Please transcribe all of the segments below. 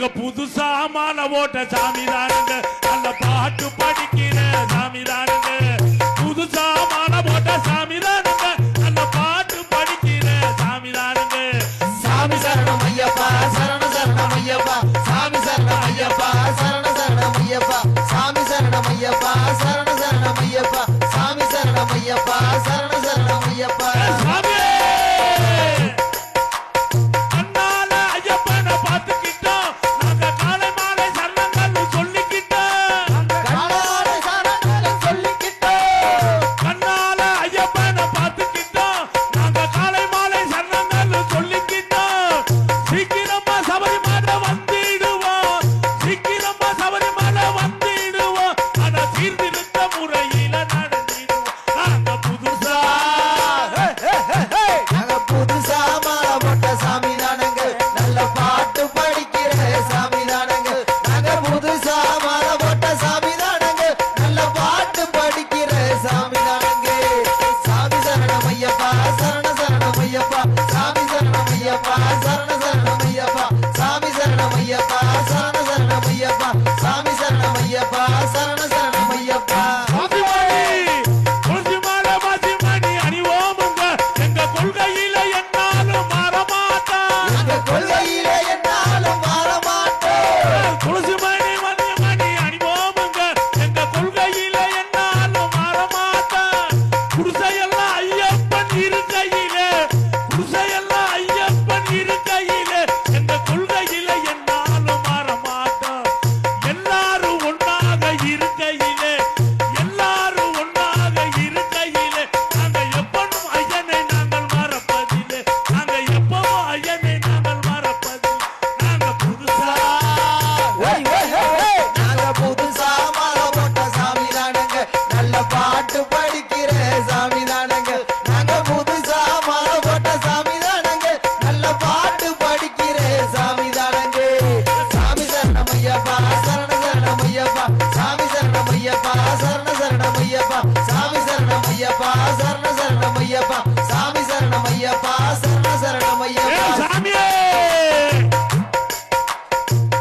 நாங்க புதுசா மாலை போட்ட சாமி தானுங்க நல்ல பாட்டு படிக்கிற சாமி தானுங்க புதுசா மாலை போட்ட சாமி தானுங்க நல்ல பாட்டு படிக்கிற சாமி தானுங்க சாமி சரணம் ஐயப்பா சரண சரணம் ஐயப்பா சாமி சரணம் ஐயப்பா சரண சரணம் ஐயப்பா சாமி சரணம் ஐயப்பா சரண சரணம் ஐயப்பா சாமி சரணம் ஐயப்பா சரண சரணம் ஐயப்பா சாமி அண்ணால ஐயப்பனை பார்த்துக்கிட்டோம் நாங்க காலை மாலை சரணங்கள் சொல்லிக்கிட்டோம் கண்ணால சரணம் சொல்லிக்கிட்டோம் கண்ணால ஐயப்பனை பார்த்துக்கிட்டோம் நாங்க காலை மாலை சரணங்கள் சொல்லிக்கிட்டோம் சீக்கிரமா சபரிமலை வந்திடுவோம் சீக்கிரமா சபரிமலை வந்திடுவோம் ஆனா சீர்திருத்த முறையில நடந்திடுவோம் நாங்க புதுசா நாங்க புதுசா மாலை போட்ட சாமி தானங்க நல்ல பாட்டு படிக்கிற சாமி தானங்க நாங்க புதுசா மாலை போட்ட சாமி தானங்க நல்ல பாட்டு படிக்கிற சாமி தானங்க சாமி சரணம் ஐயப்பா சரண சரணம் ஐயப்பா சாமி சரணம் ஐயப்பா சரண சரணம் ஐயப்பா சாமி சரணம் ஐயப்பா சரண சரணம் ஐயப்பா சாமி சரணம் ஐயப்பா சரண சரணம் ஐயப்பா மாசிமணி அணிவோமுங்க எங்க கொள்கையில என்னாலும் மாறமாட்டோம் எங்க கொள்கையிலே என்னாலும் மாற மாட்டோம் துளசி மணி அணிவோமுங்க எங்க கொள்கையில என்னாலும் மாறமாட்டோம் குடிசையெல்லாம் ஐயப்பன் இருக்கையில குடிசையெல்லாம் ஐயப்பன் இருக்கையில எங்க கொள்கையில என்னாலும் மாறமாட்டோம் எல்லாரும் ஒன்றாக இருக்கையிலே எல்லாரும் ஒன்றாக இருக்கையிலே நாங்க எப்பவும் ஐயனை நாங்கள் மறப்பதில்லை நாங்க எப்பவும் ஐயனை நாங்கள் மறப்பதில்லை நாங்க புதுசா ஓய் ஓய் ஓய் நாங்க புதுசா மாலை போட்ட சாமி தானங்க நல்ல பாட்டு படிக்கிற சாமி தானங்க நாங்க புதுசா மாலை போட்ட சாமி தானங்க நல்ல பாட்டு படிக்கிற சாமி தானங்க சாமி சரணம் ஐயப்பா சரண சரணம் ஐயப்பா சாமி சரணம் ஐயப்பா சரண சரணம் ஐயப்பா சாமி சரணம் ஐயப்பா சரண சரணம் ஐயப்பா சாமி சரணம் ஐயப்பா சரண சரணம் ஐயப்பா சாமியே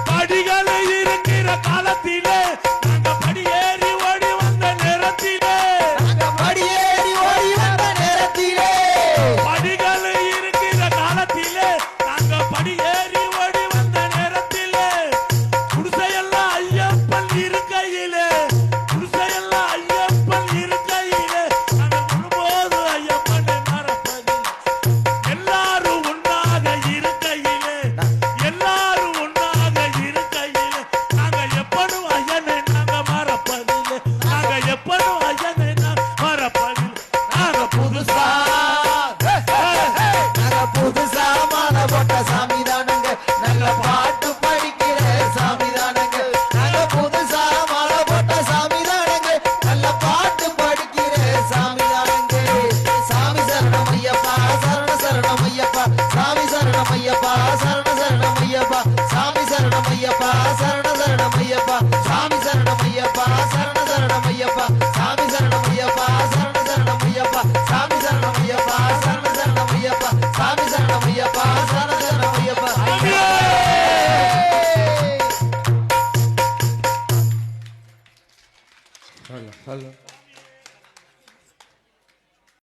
படிகள் இருக்கிற காலத்திலே நாங்க படியேறி ஓடி வந்த நேரத்திலே நாங்க படியேறி ஓடி வந்த நேரத்திலே படிகள் இருக்கிற காலத்திலே நாங்க படியே